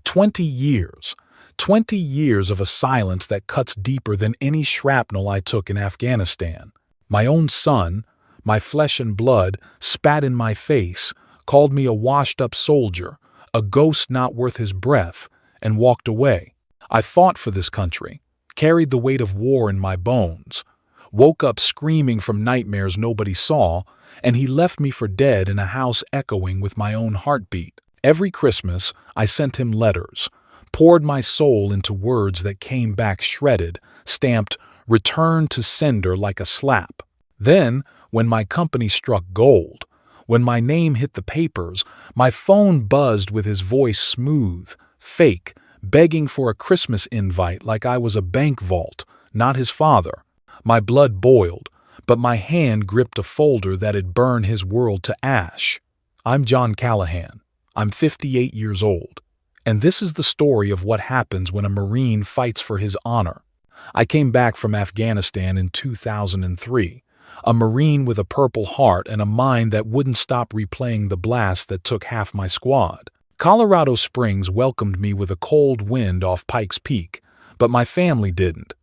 20 years. 20 years of a silence that cuts deeper than any shrapnel I took in Afghanistan. My own son, my flesh and blood, spat in my face, called me a washed-up soldier, a ghost not worth his breath, and walked away. I fought for this country, carried the weight of war in my bones, woke up screaming from nightmares nobody saw, and he left me for dead in a house echoing with my own heartbeat. Every Christmas, I sent him letters, poured my soul into words that came back shredded, stamped "Return to sender" like a slap. Then, when my company struck gold, when my name hit the papers, my phone buzzed with his voice smooth, fake, begging for a Christmas invite like I was a bank vault, not his father. My blood boiled, but my hand gripped a folder that'd burn his world to ash. I'm John Callahan. I'm 58 years old. And this is the story of what happens when a Marine fights for his honor. I came back from Afghanistan in 2003, a Marine with a Purple Heart and a mind that wouldn't stop replaying the blast that took half my squad. Colorado Springs welcomed me with a cold wind off Pikes Peak, but my family didn't.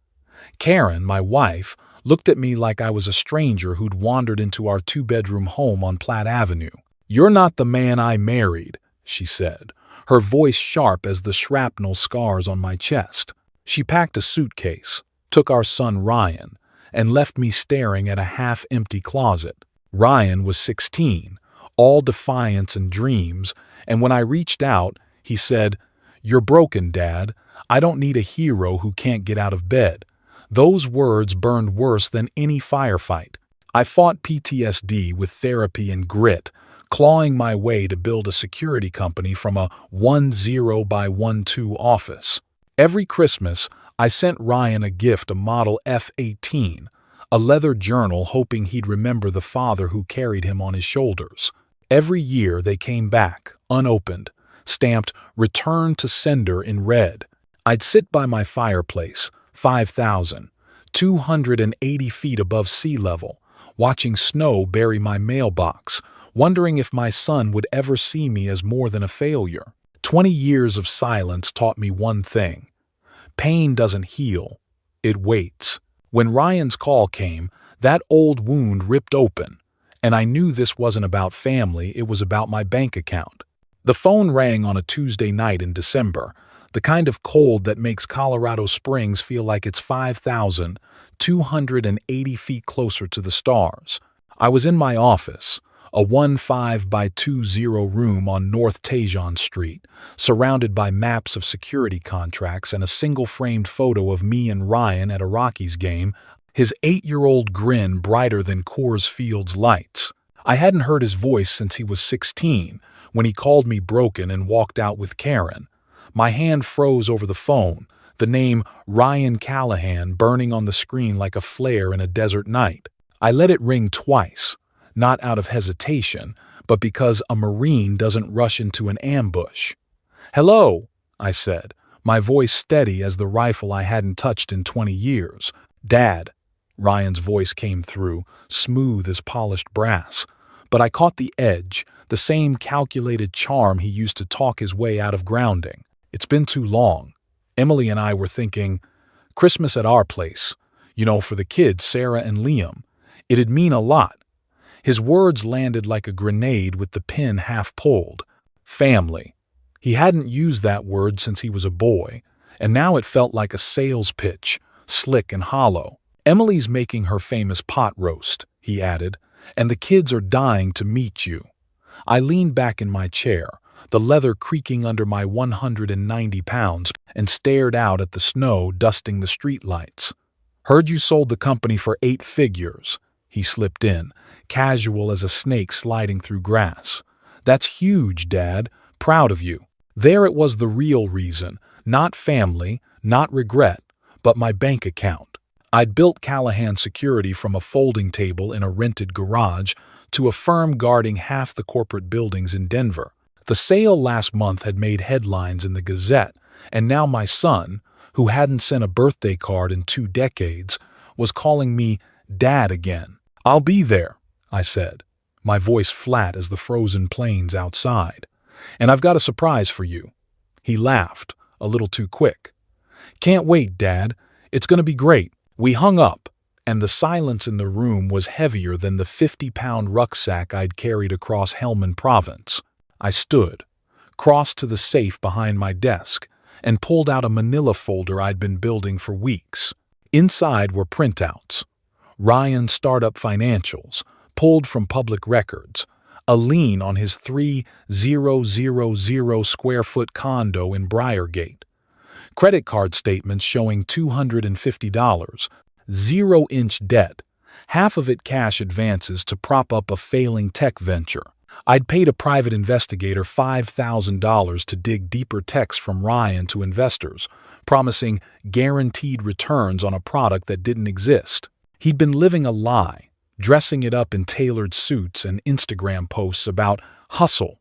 Karen, my wife, looked at me like I was a stranger who'd wandered into our two-bedroom home on Platt Avenue. "You're not the man I married," she said, her voice sharp as the shrapnel scars on my chest. She packed a suitcase, took our son Ryan, and left me staring at a half-empty closet. Ryan was 16, all defiance and dreams, and when I reached out, he said, "You're broken, Dad. I don't need a hero who can't get out of bed." Those words burned worse than any firefight. I fought PTSD with therapy and grit, clawing my way to build a security company from a 10-by-12 office. Every Christmas, I sent Ryan a gift, a model F-18, a leather journal, hoping he'd remember the father who carried him on his shoulders. Every year they came back, unopened, stamped "Return to sender" in red. I'd sit by my fireplace, 5,280 feet above sea level, watching snow bury my mailbox, wondering if my son would ever see me as more than a failure. 20 years of silence taught me one thing. Pain doesn't heal. It waits. When Ryan's call came, that old wound ripped open, and I knew this wasn't about family, it was about my bank account. The phone rang on a Tuesday night in December, the kind of cold that makes Colorado Springs feel like it's 5,280 feet closer to the stars. I was in my office, a 15-by-20 room on North Tejon Street, surrounded by maps of security contracts and a single-framed photo of me and Ryan at a Rockies game, his 8-year-old grin brighter than Coors Field's lights. I hadn't heard his voice since he was 16, when he called me broken and walked out with Karen. My hand froze over the phone, the name Ryan Callahan burning on the screen like a flare in a desert night. I let it ring twice, not out of hesitation, but because a Marine doesn't rush into an ambush. "Hello," I said, my voice steady as the rifle I hadn't touched in 20 years. "Dad," Ryan's voice came through, smooth as polished brass. But I caught the edge, the same calculated charm he used to talk his way out of grounding. "It's been too long. Emily and I were thinking, Christmas at our place, for the kids, Sarah and Liam. It'd mean a lot." His words landed like a grenade with the pin half pulled. Family. He hadn't used that word since he was a boy, and now it felt like a sales pitch, slick and hollow. "Emily's making her famous pot roast," he added, "and the kids are dying to meet you." I leaned back in my chair, the leather creaking under my 190 pounds, and stared out at the snow dusting the streetlights. "Heard you sold the company for 8 figures, he slipped in, casual as a snake sliding through grass. "That's huge, Dad. Proud of you." There it was, the real reason. Not family, not regret, but my bank account. I'd built Callahan Security from a folding table in a rented garage to a firm guarding half the corporate buildings in Denver. The sale last month had made headlines in the Gazette, and now my son, who hadn't sent a birthday card in 2 decades, was calling me Dad again. "I'll be there," I said, my voice flat as the frozen plains outside. "And I've got a surprise for you." He laughed, a little too quick. "Can't wait, Dad. It's going to be great." We hung up, and the silence in the room was heavier than the 50-pound rucksack I'd carried across Helmand Province. I stood, crossed to the safe behind my desk, and pulled out a manila folder I'd been building for weeks. Inside were printouts. Ryan's startup financials, pulled from public records, a lien on his 3,000 square foot condo in Briargate, credit card statements showing $250, 0-inch debt, half of it cash advances to prop up a failing tech venture. I'd paid a private investigator $5,000 to dig deeper texts from Ryan to investors, promising guaranteed returns on a product that didn't exist. He'd been living a lie, dressing it up in tailored suits and Instagram posts about hustle.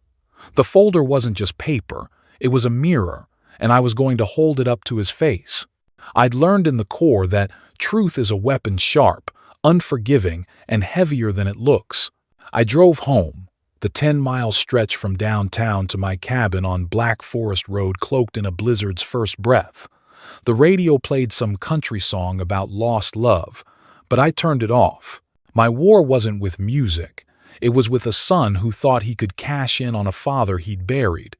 The folder wasn't just paper, it was a mirror, and I was going to hold it up to his face. I'd learned in the Corps that truth is a weapon sharp, unforgiving, and heavier than it looks. I drove home, the 10-mile stretch from downtown to my cabin on Black Forest Road cloaked in a blizzard's first breath. The radio played some country song about lost love, but I turned it off. My war wasn't with music. It was with a son who thought he could cash in on a father he'd buried.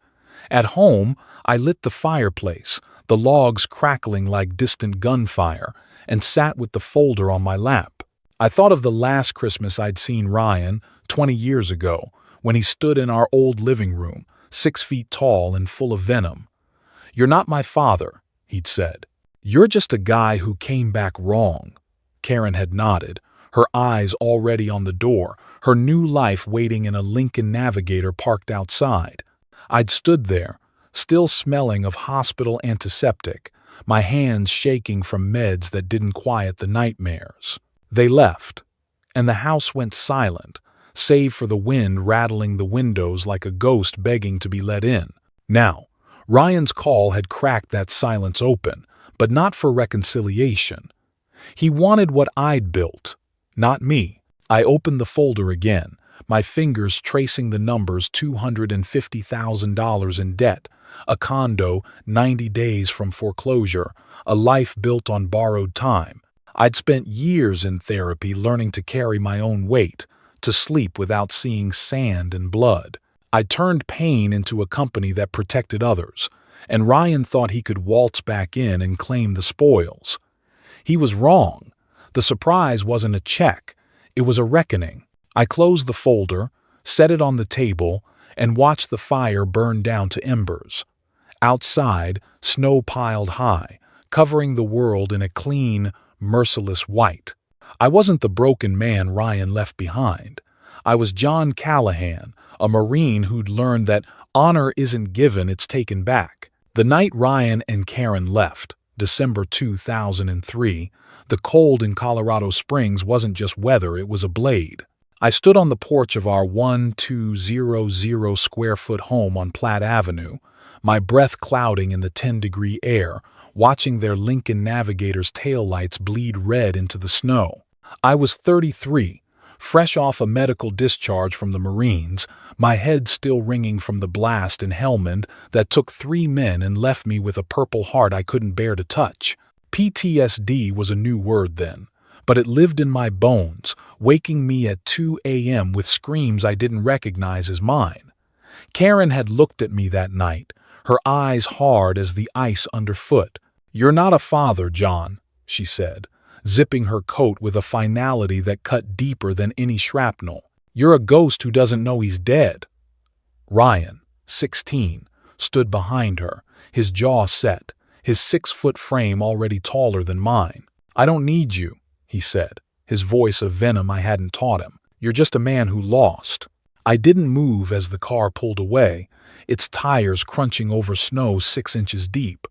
At home, I lit the fireplace, the logs crackling like distant gunfire, and sat with the folder on my lap. I thought of the last Christmas I'd seen Ryan, 20 years ago, when he stood in our old living room, 6 feet tall and full of venom. "You're not my father," he'd said. "You're just a guy who came back wrong." Karen had nodded, her eyes already on the door, her new life waiting in a Lincoln Navigator parked outside. I'd stood there, still smelling of hospital antiseptic, my hands shaking from meds that didn't quiet the nightmares. They left, and the house went silent, save for the wind rattling the windows like a ghost begging to be let in. Now, Ryan's call had cracked that silence open, but not for reconciliation. He wanted what I'd built, not me. I opened the folder again, my fingers tracing the numbers: $250,000 in debt, a condo 90 days from foreclosure, a life built on borrowed time. I'd spent years in therapy learning to carry my own weight, to sleep without seeing sand and blood. I turned pain into a company that protected others, and Ryan thought he could waltz back in and claim the spoils. He was wrong. The surprise wasn't a check, it was a reckoning. I closed the folder, set it on the table, and watched the fire burn down to embers. Outside, snow piled high, covering the world in a clean, merciless white. I wasn't the broken man Ryan left behind. I was John Callahan, a Marine who'd learned that honor isn't given, it's taken back. The night Ryan and Karen left, December 2003, the cold in Colorado Springs wasn't just weather, it was a blade. I stood on the porch of our 1,200 square foot home on Platt Avenue, my breath clouding in the 10-degree air, watching their Lincoln Navigator's taillights bleed red into the snow. I was 33, fresh off a medical discharge from the Marines, my head still ringing from the blast in Helmand that took 3 men and left me with a purple heart I couldn't bear to touch. PTSD was a new word then, but it lived in my bones, waking me at 2 a.m. with screams I didn't recognize as mine. Karen had looked at me that night, her eyes hard as the ice underfoot. "You're not a father, John," she said, zipping her coat with a finality that cut deeper than any shrapnel. "You're a ghost who doesn't know he's dead." Ryan, 16, stood behind her, his jaw set, his 6-foot frame already taller than mine. "I don't need you," he said, his voice a venom I hadn't taught him. "You're just a man who lost." I didn't move as the car pulled away, its tires crunching over snow 6 inches deep.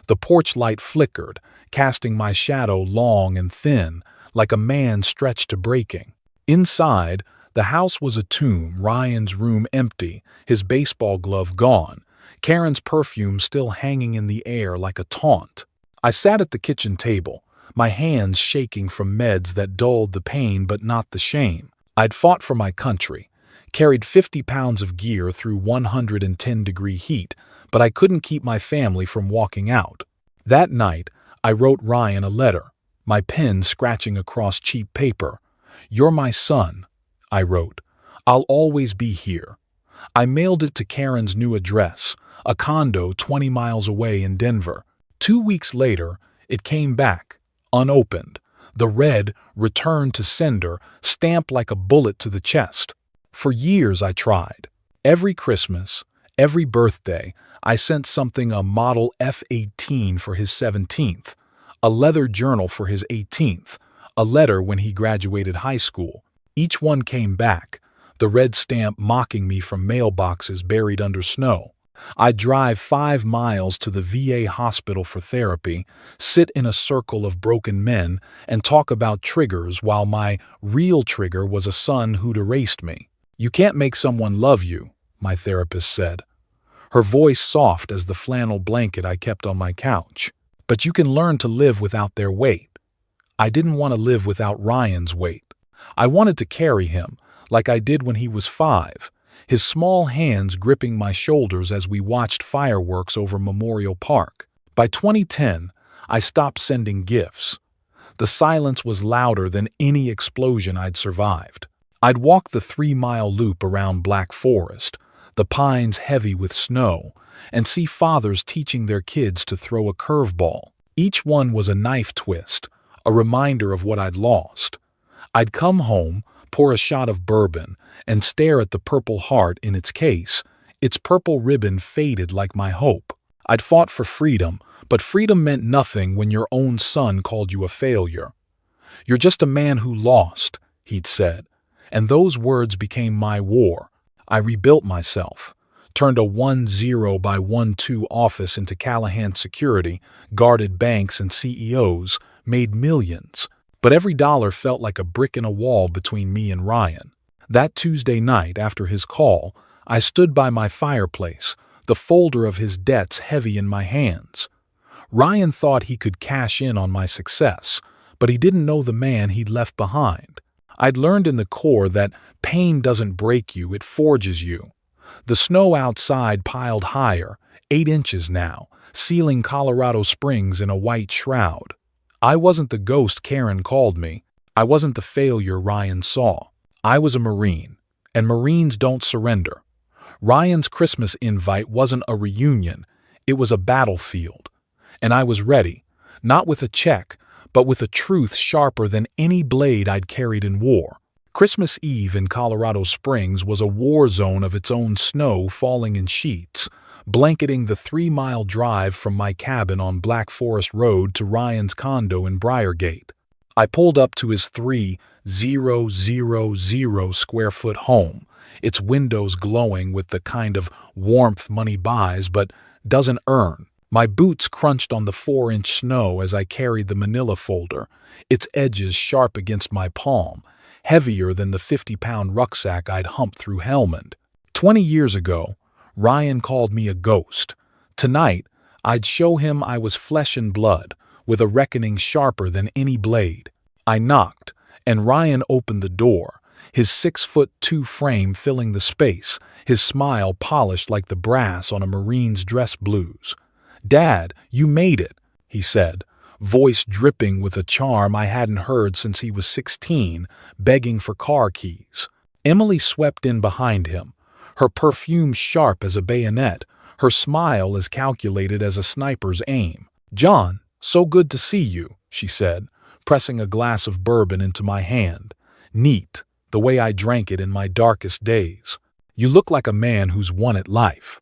The porch light flickered, casting my shadow long and thin, like a man stretched to breaking. Inside, the house was a tomb, Ryan's room empty, his baseball glove gone, Karen's perfume still hanging in the air like a taunt. I sat at the kitchen table, my hands shaking from meds that dulled the pain but not the shame. I'd fought for my country, carried 50 pounds of gear through 110-degree heat, but I couldn't keep my family from walking out. That night, I wrote Ryan a letter, my pen scratching across cheap paper. "You're my son," I wrote. "I'll always be here." I mailed it to Karen's new address, a condo 20 miles away in Denver. 2 weeks later, it came back, unopened. The red "Return to sender" stamped like a bullet to the chest. For years I tried. Every Christmas, every birthday, I sent something: a model F-18 for his 17th, a leather journal for his 18th, a letter when he graduated high school. Each one came back, the red stamp mocking me from mailboxes buried under snow. I'd drive 5 miles to the VA hospital for therapy, sit in a circle of broken men, and talk about triggers while my real trigger was a son who'd erased me. "You can't make someone love you," my therapist said, her voice soft as the flannel blanket I kept on my couch. "But you can learn to live without their weight." I didn't want to live without Ryan's weight. I wanted to carry him, like I did when he was 5, his small hands gripping my shoulders as we watched fireworks over Memorial Park. By 2010, I stopped sending gifts. The silence was louder than any explosion I'd survived. I'd walk the 3-mile loop around Black Forest, the pines heavy with snow, and see fathers teaching their kids to throw a curveball. Each one was a knife twist, a reminder of what I'd lost. I'd come home, pour a shot of bourbon, and stare at the Purple Heart in its case, its purple ribbon faded like my hope. I'd fought for freedom, but freedom meant nothing when your own son called you a failure. "You're just a man who lost," he'd said, and those words became my war. I rebuilt myself, turned a 10 by 12 office into Callahan security, guarded banks and CEOs, made millions. But every dollar felt like a brick in a wall between me and Ryan. That Tuesday night after his call, I stood by my fireplace, the folder of his debts heavy in my hands. Ryan thought he could cash in on my success, but he didn't know the man he'd left behind. I'd learned in the Corps that pain doesn't break you, it forges you. The snow outside piled higher, 8 inches now, sealing Colorado Springs in a white shroud. I wasn't the ghost Karen called me. I wasn't the failure Ryan saw. I was a Marine, and Marines don't surrender. Ryan's Christmas invite wasn't a reunion, it was a battlefield. And I was ready, not with a check, but with a truth sharper than any blade I'd carried in war. Christmas Eve in Colorado Springs was a war zone of its own, snow falling in sheets, blanketing the 3-mile drive from my cabin on Black Forest Road to Ryan's condo in Briargate. I pulled up to his 3,000 square foot home, its windows glowing with the kind of warmth money buys but doesn't earn. My boots crunched on the 4-inch snow as I carried the manila folder, its edges sharp against my palm, heavier than the 50-pound rucksack I'd humped through Helmand. 20 years ago, Ryan called me a ghost. Tonight, I'd show him I was flesh and blood, with a reckoning sharper than any blade. I knocked, and Ryan opened the door, his 6'2" frame filling the space, his smile polished like the brass on a Marine's dress blues. "Dad, you made it," he said, voice dripping with a charm I hadn't heard since he was 16, begging for car keys. Emily swept in behind him, her perfume sharp as a bayonet, her smile as calculated as a sniper's aim. "John, so good to see you," she said, pressing a glass of bourbon into my hand. Neat, the way I drank it in my darkest days. "You look like a man who's won at life."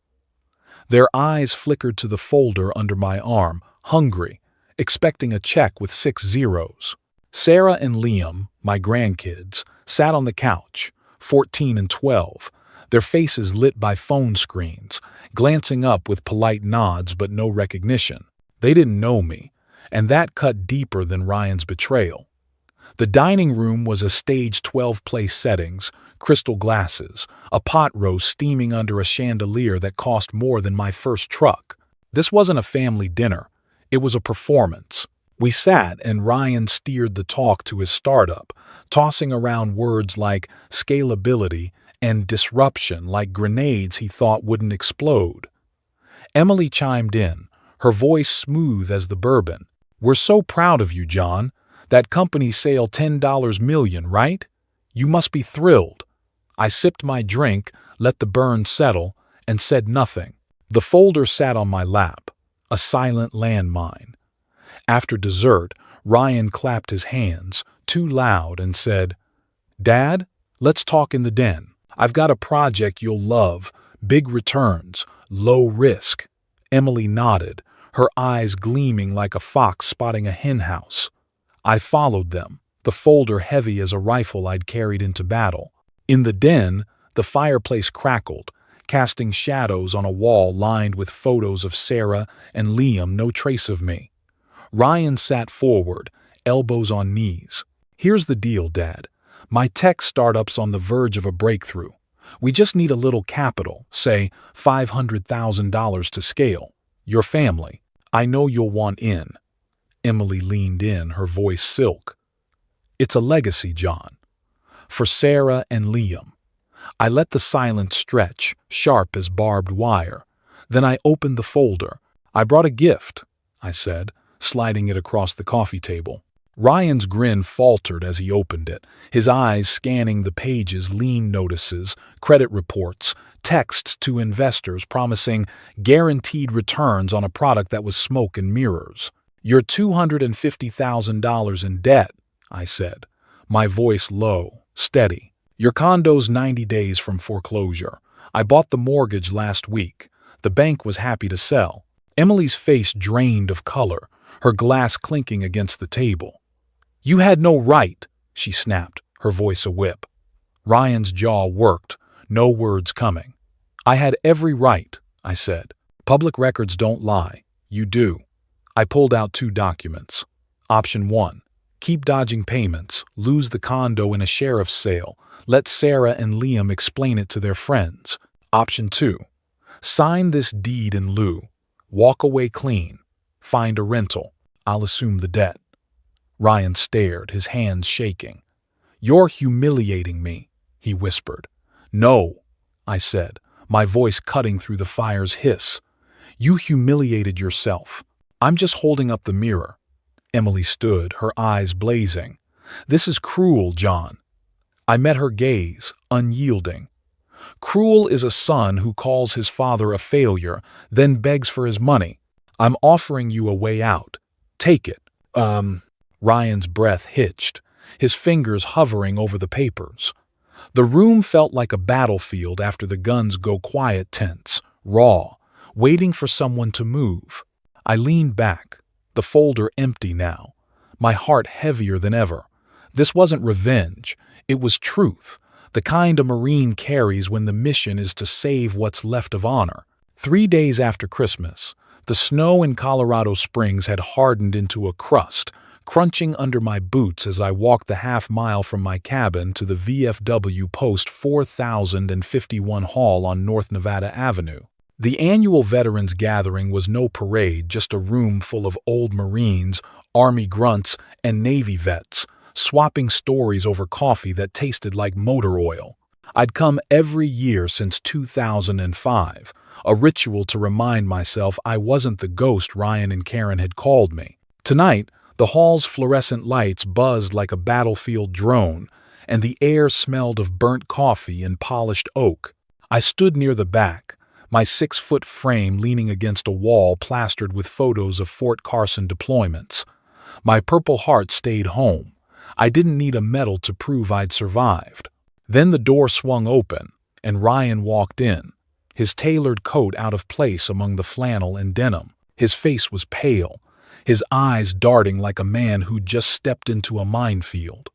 Their eyes flickered to the folder under my arm, hungry, expecting a check with 6 zeros. Sarah and Liam, my grandkids, sat on the couch, 14 and 12, their faces lit by phone screens, glancing up with polite nods but no recognition. They didn't know me, and that cut deeper than Ryan's betrayal. The dining room was a stage 12-place settings, crystal glasses, a pot roast steaming under a chandelier that cost more than my first truck. This wasn't a family dinner. It was a performance. We sat and Ryan steered the talk to his startup, tossing around words like scalability and disruption like grenades he thought wouldn't explode. Emily chimed in, her voice smooth as the bourbon. "We're so proud of you, John. That company sale $10 million, right? You must be thrilled." I sipped my drink, let the burn settle, and said nothing. The folder sat on my lap, a silent landmine. After dessert, Ryan clapped his hands, too loud, and said, "Dad, let's talk in the den. I've got a project you'll love, big returns, low risk." Emily nodded, her eyes gleaming like a fox spotting a henhouse. I followed them, the folder heavy as a rifle I'd carried into battle. In the den, the fireplace crackled, casting shadows on a wall lined with photos of Sarah and Liam, no trace of me. Ryan sat forward, elbows on knees. "Here's the deal, Dad. My tech startup's on the verge of a breakthrough. We just need a little capital, say $500,000 to scale. Your family. I know you'll want in." Emily leaned in, her voice silk. "It's a legacy, John. For Sarah and Liam." I let the silence stretch, sharp as barbed wire. Then I opened the folder. "I brought a gift," I said, sliding it across the coffee table. Ryan's grin faltered as he opened it, his eyes scanning the pages, lien notices, credit reports, texts to investors promising guaranteed returns on a product that was smoke and mirrors. "You're $250,000 in debt," I said, my voice low, steady. "Your condo's 90 days from foreclosure. I bought the mortgage last week. The bank was happy to sell." Emily's face drained of color, her glass clinking against the table. "You had no right," she snapped, her voice a whip. Ryan's jaw worked, no words coming. "I had every right," I said. "Public records don't lie. You do." I pulled out 2 documents. Option 1. Keep dodging payments, lose the condo in a sheriff's sale, let Sarah and Liam explain it to their friends. Option 2. Sign this deed in lieu. Walk away clean. Find a rental. I'll assume the debt. Ryan stared, his hands shaking. "You're humiliating me," he whispered. "No," I said, my voice cutting through the fire's hiss. "You humiliated yourself. I'm just holding up the mirror." Emily stood, her eyes blazing. "This is cruel, John." I met her gaze, unyielding. "Cruel is a son who calls his father a failure, then begs for his money. I'm offering you a way out. Take it." Ryan's breath hitched, his fingers hovering over the papers. The room felt like a battlefield after the guns go quiet, tense, raw, waiting for someone to move. I leaned back, the folder empty now, my heart heavier than ever. This wasn't revenge, it was truth, the kind a Marine carries when the mission is to save what's left of honor. 3 days after Christmas, the snow in Colorado Springs had hardened into a crust, crunching under my boots as I walked the half-mile from my cabin to the VFW Post 4051 Hall on North Nevada Avenue. The annual Veterans Gathering was no parade, just a room full of old Marines, Army grunts, and Navy vets, swapping stories over coffee that tasted like motor oil. I'd come every year since 2005, a ritual to remind myself I wasn't the ghost Ryan and Karen had called me. Tonight, the hall's fluorescent lights buzzed like a battlefield drone, and the air smelled of burnt coffee and polished oak. I stood near the back, my 6-foot frame leaning against a wall plastered with photos of Fort Carson deployments. My Purple Heart stayed home. I didn't need a medal to prove I'd survived. Then the door swung open, and Ryan walked in, his tailored coat out of place among the flannel and denim. His face was pale, his eyes darting like a man who'd just stepped into a minefield.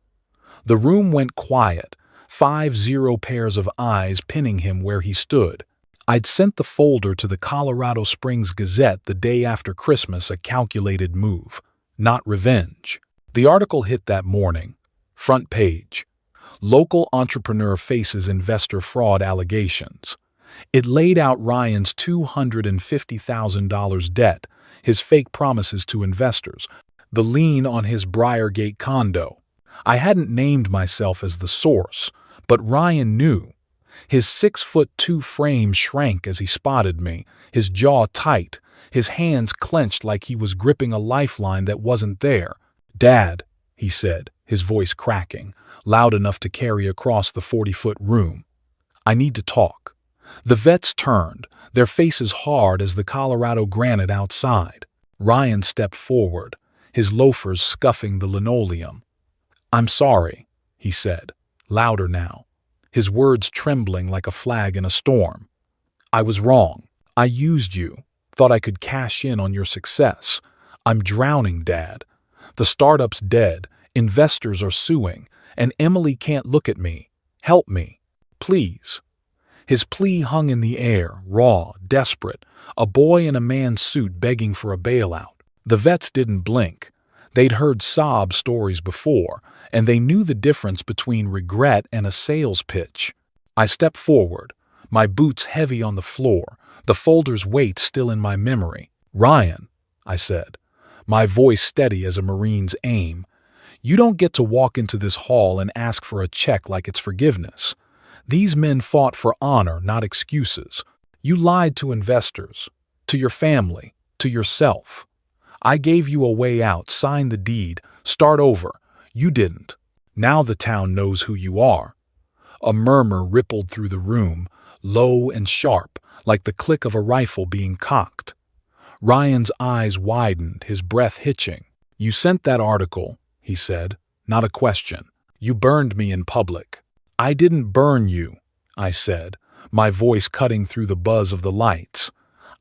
The room went quiet, 50 pairs of eyes pinning him where he stood. I'd sent the folder to the Colorado Springs Gazette the day after Christmas, a calculated move, not revenge. The article hit that morning. Front page. Local entrepreneur faces investor fraud allegations. It laid out Ryan's $250,000 debt, his fake promises to investors, the lien on his Briargate condo. I hadn't named myself as the source, but Ryan knew. His 6'2" frame shrank as he spotted me, his jaw tight, his hands clenched like he was gripping a lifeline that wasn't there. "Dad," he said, his voice cracking, loud enough to carry across the 40-foot room. "I need to talk." The vets turned, their faces hard as the Colorado granite outside. Ryan stepped forward, his loafers scuffing the linoleum. "I'm sorry," he said, louder now, his words trembling like a flag in a storm. "I was wrong. I used you, thought I could cash in on your success. I'm drowning, Dad. The startup's dead, investors are suing, and Emily can't look at me. Help me, please." His plea hung in the air, raw, desperate, a boy in a man's suit begging for a bailout. The vets didn't blink. They'd heard sob stories before, and they knew the difference between regret and a sales pitch. I stepped forward, my boots heavy on the floor, the folder's weight still in my memory. "Ryan," I said, my voice steady as a Marine's aim, "you don't get to walk into this hall and ask for a check like it's forgiveness. These men fought for honor, not excuses. You lied to investors, to your family, to yourself. I gave you a way out, sign the deed, start over. You didn't. Now the town knows who you are." A murmur rippled through the room, low and sharp, like the click of a rifle being cocked. Ryan's eyes widened, his breath hitching. "You sent that article," he said, "not a question. You burned me in public." "I didn't burn you," I said, my voice cutting through the buzz of the lights.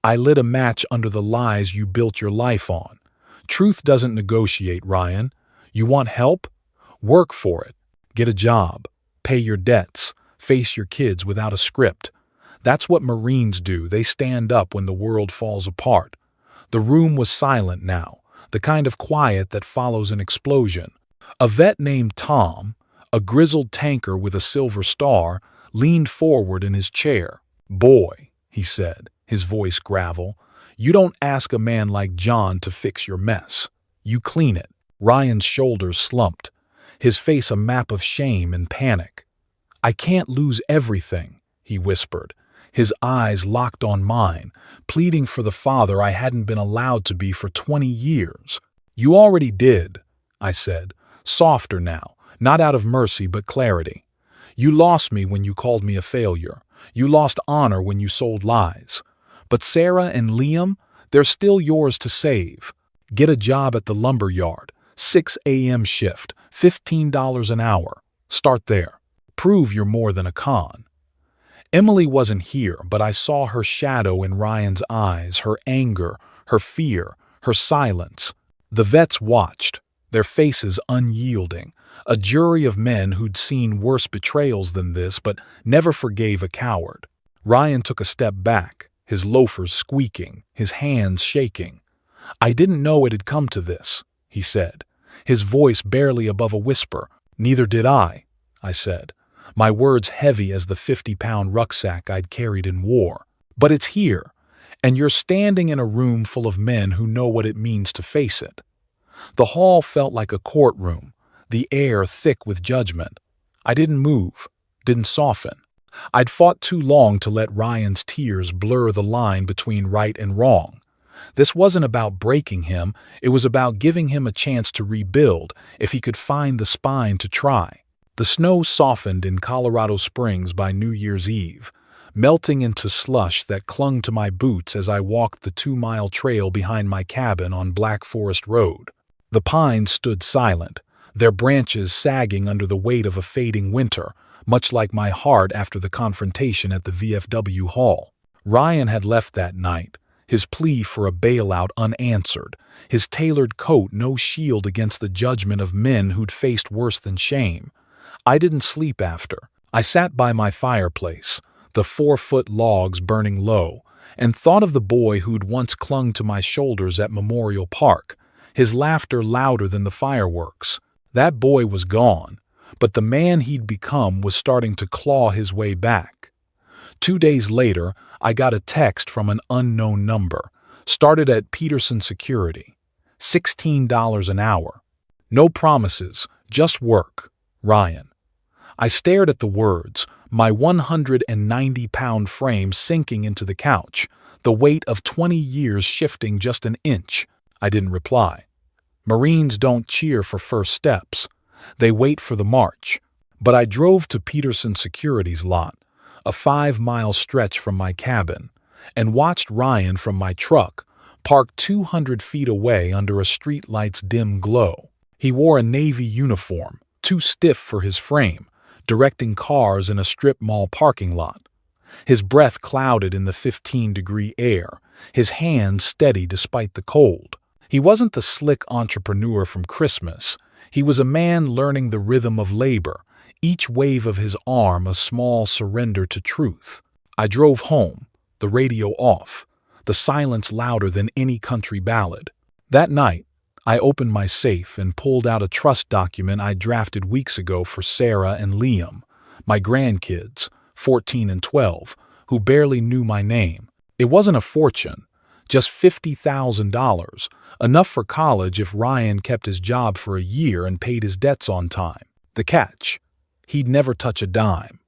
"I lit a match under the lies you built your life on. Truth doesn't negotiate, Ryan. You want help? Work for it. Get a job. Pay your debts. Face your kids without a script. That's what Marines do. They stand up when the world falls apart." The room was silent now, the kind of quiet that follows an explosion. A vet named Tom, a grizzled tanker with a silver star, leaned forward in his chair. "Boy," he said, his voice gravel, "you don't ask a man like John to fix your mess. You clean it." Ryan's shoulders slumped, his face a map of shame and panic. "I can't lose everything," he whispered, his eyes locked on mine, pleading for the father I hadn't been allowed to be for 20 years. "You already did," I said, softer now, not out of mercy but clarity. "You lost me when you called me a failure. You lost honor when you sold lies. But Sarah and Liam, they're still yours to save. Get a job at the lumber yard, 6 a.m. shift, $15 an hour. Start there. Prove you're more than a con." Emily wasn't here, but I saw her shadow in Ryan's eyes, her anger, her fear, her silence. The vets watched, their faces unyielding, a jury of men who'd seen worse betrayals than this but never forgave a coward. Ryan took a step back, his loafers squeaking, his hands shaking. "I didn't know it had come to this," he said, his voice barely above a whisper. "Neither did I said, my words heavy as the 50-pound rucksack I'd carried in war. "But it's here, and you're standing in a room full of men who know what it means to face it." The hall felt like a courtroom, the air thick with judgment. I didn't move, didn't soften. I'd fought too long to let Ryan's tears blur the line between right and wrong. This wasn't about breaking him, it was about giving him a chance to rebuild if he could find the spine to try. The snow softened in Colorado Springs by New Year's Eve, melting into slush that clung to my boots as I walked the 2-mile trail behind my cabin on Black Forest Road. The pines stood silent, their branches sagging under the weight of a fading winter, much like my heart after the confrontation at the VFW hall. Ryan had left that night, his plea for a bailout unanswered, his tailored coat no shield against the judgment of men who'd faced worse than shame. I didn't sleep after. I sat by my fireplace, the 4-foot logs burning low, and thought of the boy who'd once clung to my shoulders at Memorial Park, his laughter louder than the fireworks. That boy was gone, but the man he'd become was starting to claw his way back. 2 days later, I got a text from an unknown number, started at Peterson Security. $16 an hour. No promises, just work. Ryan. I stared at the words, my 190-pound frame sinking into the couch, the weight of 20 years shifting just an inch. I didn't reply. Marines don't cheer for first steps. They wait for the march. But I drove to Peterson Security's lot, a 5-mile stretch from my cabin, and watched Ryan from my truck, parked 200 feet away under a streetlight's dim glow. He wore a Navy uniform, too stiff for his frame, directing cars in a strip mall parking lot. His breath clouded in the 15-degree air, his hands steady despite the cold. He wasn't the slick entrepreneur from Christmas. He was a man learning the rhythm of labor, each wave of his arm a small surrender to truth. I drove home, the radio off, the silence louder than any country ballad. That night, I opened my safe and pulled out a trust document I'd drafted weeks ago for Sarah and Liam, my grandkids, 14 and 12, who barely knew my name. It wasn't a fortune, just $50,000, enough for college if Ryan kept his job for a year and paid his debts on time. The catch: he'd never touch a dime.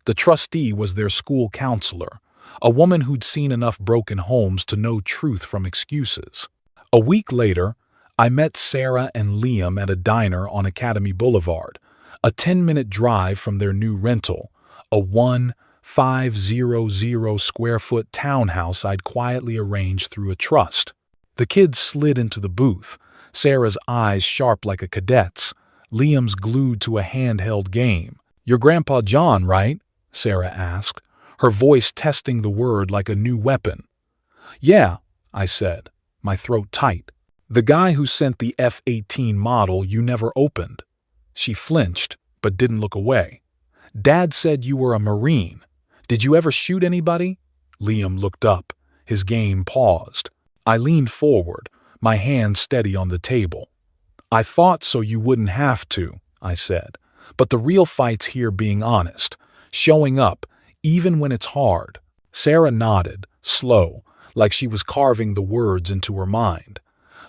The trustee was their school counselor, a woman who'd seen enough broken homes to know truth from excuses. A week later, I met Sarah and Liam at a diner on Academy Boulevard, a 10-minute drive from their new rental, a 1,500 square-foot townhouse I'd quietly arranged through a trust. The kids slid into the booth, Sarah's eyes sharp like a cadet's, Liam's glued to a handheld game. "You're Grandpa John, right?" Sarah asked, her voice testing the word like a new weapon. "Yeah," I said, my throat tight. "The guy who sent the F-18 model you never opened." She flinched, but didn't look away. "Dad said you were a Marine. Did you ever shoot anybody?" Liam looked up, his game paused. I leaned forward, my hand steady on the table. "I fought so you wouldn't have to," I said. "But the real fight's here being honest, showing up, even when it's hard." Sarah nodded, slow, like she was carving the words into her mind.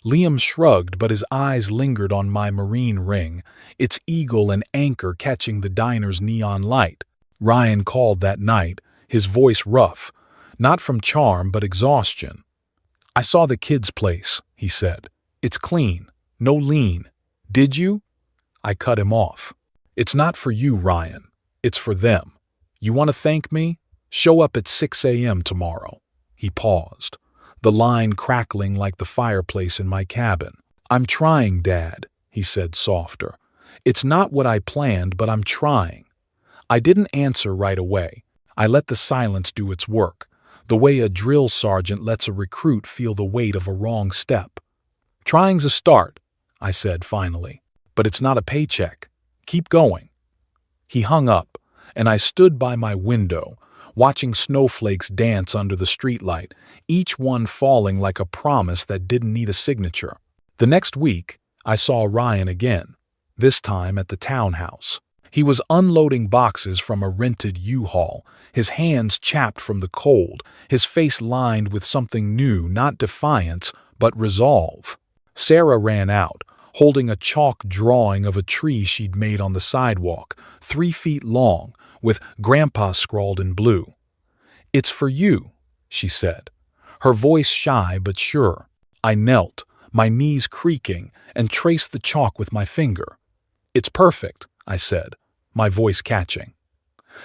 Liam shrugged, but his eyes lingered on my Marine ring, its eagle and anchor catching the diner's neon light. Ryan called that night, his voice rough, not from charm but exhaustion. "I saw the kids' place," he said. "It's clean, no lean. Did you?" I cut him off. "It's not for you, Ryan. It's for them. You want to thank me? Show up at 6 a.m. tomorrow." He paused, the line crackling like the fireplace in my cabin. "I'm trying, Dad," he said softer. "It's not what I planned, but I'm trying." I didn't answer right away. I let the silence do its work, the way a drill sergeant lets a recruit feel the weight of a wrong step. "Trying's a start," I said finally, "but it's not a paycheck. Keep going." He hung up, and I stood by my window, watching snowflakes dance under the streetlight, each one falling like a promise that didn't need a signature. The next week, I saw Ryan again, this time at the townhouse. He was unloading boxes from a rented U-Haul, his hands chapped from the cold, his face lined with something new, not defiance, but resolve. Sarah ran out, holding a chalk drawing of a tree she'd made on the sidewalk, 3 feet long, with Grandpa scrawled in blue. "It's for you," she said, her voice shy but sure. I knelt, my knees creaking, and traced the chalk with my finger. "It's perfect," I said, my voice catching.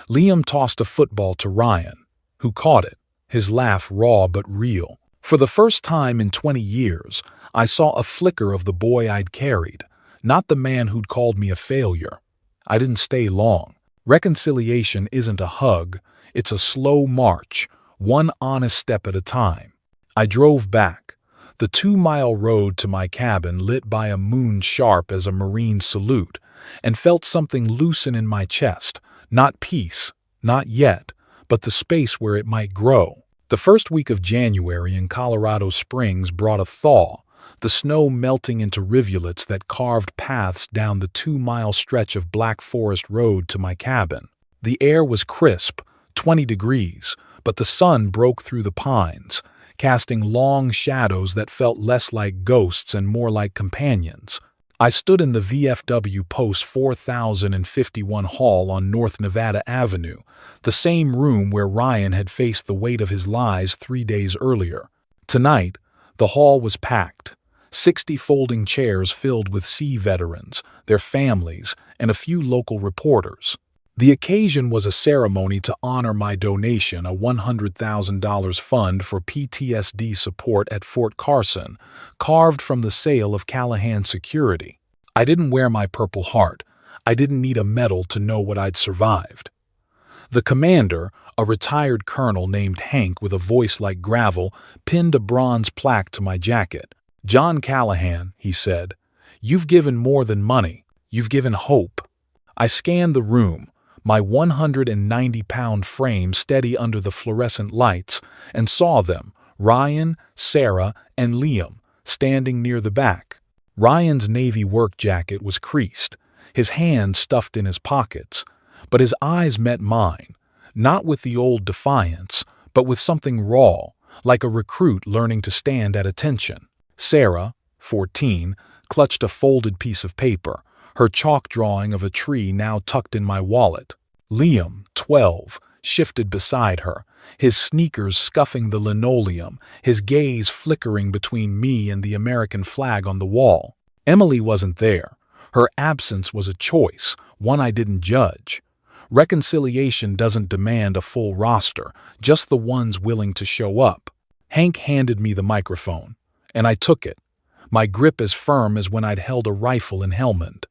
Liam tossed a football to Ryan, who caught it, his laugh raw but real. For the first time in 20 years, I saw a flicker of the boy I'd carried, not the man who'd called me a failure. I didn't stay long. Reconciliation isn't a hug, it's a slow march, one honest step at a time. I drove back, the 2-mile road to my cabin lit by a moon sharp as a Marine salute, and felt something loosen in my chest, not peace, not yet, but the space where it might grow. The first week of January in Colorado Springs brought a thaw, the snow melting into rivulets that carved paths down the 2-mile stretch of Black Forest Road to my cabin. The air was crisp, 20 degrees, but the sun broke through the pines, casting long shadows that felt less like ghosts and more like companions. I stood in the VFW Post 4051 hall on North Nevada Avenue, the same room where Ryan had faced the weight of his lies 3 days earlier. Tonight, the hall was packed. 60 folding chairs filled with sea veterans, their families, and a few local reporters. The occasion was a ceremony to honor my donation, a $100,000 fund for PTSD support at Fort Carson, carved from the sale of Callahan security. I didn't wear my Purple Heart. I didn't need a medal to know what I'd survived. The commander, a retired colonel named Hank with a voice like gravel, pinned a bronze plaque to my jacket. "John Callahan," he said, "you've given more than money. You've given hope." I scanned the room, my 190-pound frame steady under the fluorescent lights, and saw them, Ryan, Sarah, and Liam, standing near the back. Ryan's navy work jacket was creased, his hands stuffed in his pockets, but his eyes met mine, not with the old defiance, but with something raw, like a recruit learning to stand at attention. Sarah, 14, clutched a folded piece of paper, her chalk drawing of a tree now tucked in my wallet. Liam, 12, shifted beside her, his sneakers scuffing the linoleum, his gaze flickering between me and the American flag on the wall. Emily wasn't there. Her absence was a choice, one I didn't judge. Reconciliation doesn't demand a full roster, just the ones willing to show up. Hank handed me the microphone, and I took it, my grip as firm as when I'd held a rifle in Helmand.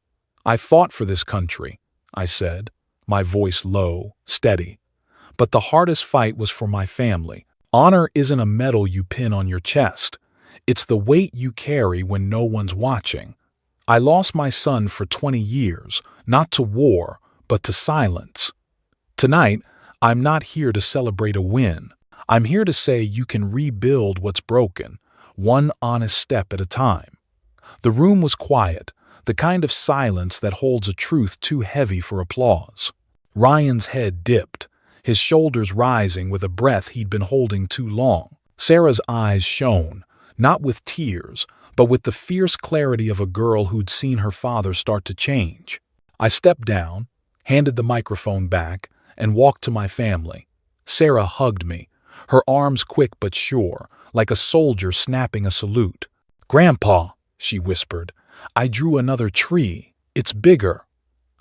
"I fought for this country," I said, my voice low, steady. "But the hardest fight was for my family. Honor isn't a medal you pin on your chest. It's the weight you carry when no one's watching. I lost my son for 20 years, not to war, but to silence. Tonight, I'm not here to celebrate a win. I'm here to say you can rebuild what's broken, one honest step at a time." The room was quiet, the kind of silence that holds a truth too heavy for applause. Ryan's head dipped, his shoulders rising with a breath he'd been holding too long. Sarah's eyes shone, not with tears, but with the fierce clarity of a girl who'd seen her father start to change. I stepped down, handed the microphone back, and walked to my family. Sarah hugged me, her arms quick but sure, like a soldier snapping a salute. "Grandpa," she whispered, "I drew another tree. It's bigger."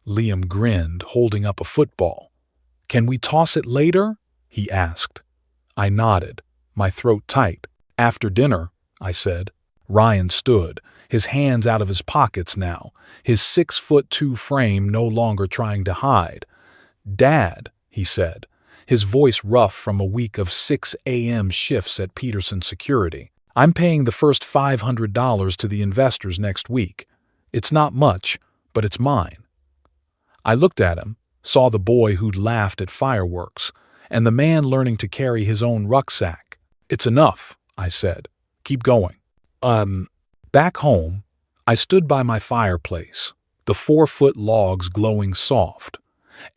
Liam grinned, holding up a football. "Can we toss it later?" he asked. I nodded, my throat tight. "After dinner," I said. Ryan stood, his hands out of his pockets now, his 6'2" frame no longer trying to hide. "Dad," he said, his voice rough from a week of 6 a.m. shifts at Peterson Security, "I'm paying the first $500 to the investors next week. It's not much, but it's mine." I looked at him, saw the boy who'd laughed at fireworks, and the man learning to carry his own rucksack. "It's enough," I said. "Keep going." Back home, I stood by my fireplace, the 4-foot logs glowing soft,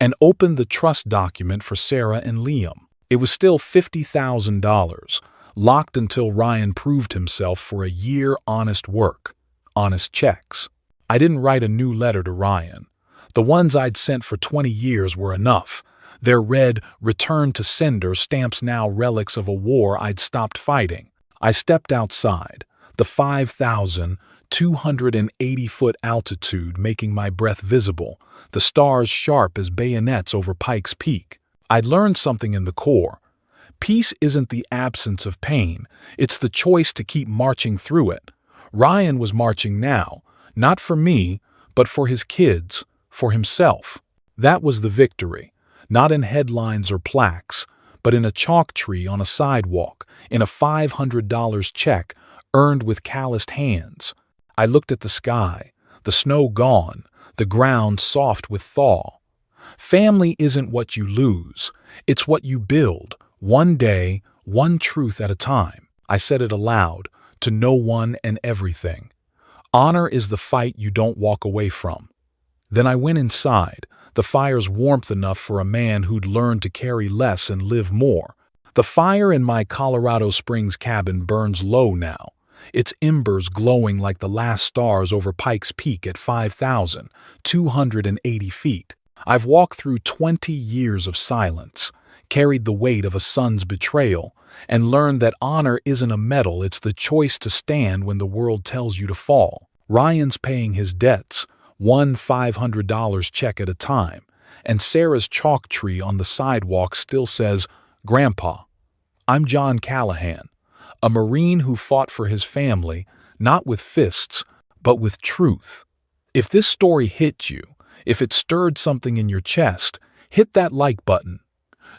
and opened the trust document for Sarah and Liam. It was still $50,000, locked until Ryan proved himself for a year honest work, honest checks. I didn't write a new letter to Ryan. The ones I'd sent for 20 years were enough. Their red, "Return to Sender" stamps now relics of a war I'd stopped fighting. I stepped outside, the 5,280-foot altitude making my breath visible, the stars sharp as bayonets over Pikes Peak. I'd learned something in the Corps. Peace isn't the absence of pain, it's the choice to keep marching through it. Ryan was marching now, not for me, but for his kids, for himself. That was the victory, not in headlines or plaques, but in a chalk tree on a sidewalk, in a $500 check earned with calloused hands. I looked at the sky, the snow gone, the ground soft with thaw. Family isn't what you lose, it's what you build, one day, one truth at a time. I said it aloud, to no one and everything. Honor is the fight you don't walk away from. Then I went inside, the fire's warmth enough for a man who'd learned to carry less and live more. The fire in my Colorado Springs cabin burns low now. its embers glowing like the last stars over Pikes Peak at 5,280 feet. I've walked through 20 years of silence, carried the weight of a son's betrayal, and learned that honor isn't a medal, it's the choice to stand when the world tells you to fall. Ryan's paying his debts, one $500 check at a time, and Sarah's chalk tree on the sidewalk still says, "Grandpa, I'm John Callahan, a Marine who fought for his family, not with fists, but with truth." If this story hit you, if it stirred something in your chest, hit that like button.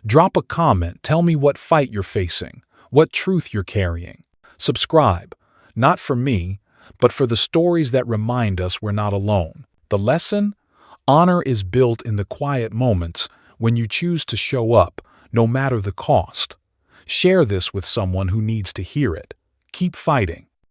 Drop a comment, tell me what fight you're facing, what truth you're carrying. Subscribe, not for me, but for the stories that remind us we're not alone. The lesson? Honor is built in the quiet moments when you choose to show up, no matter the cost. Share this with someone who needs to hear it. Keep fighting.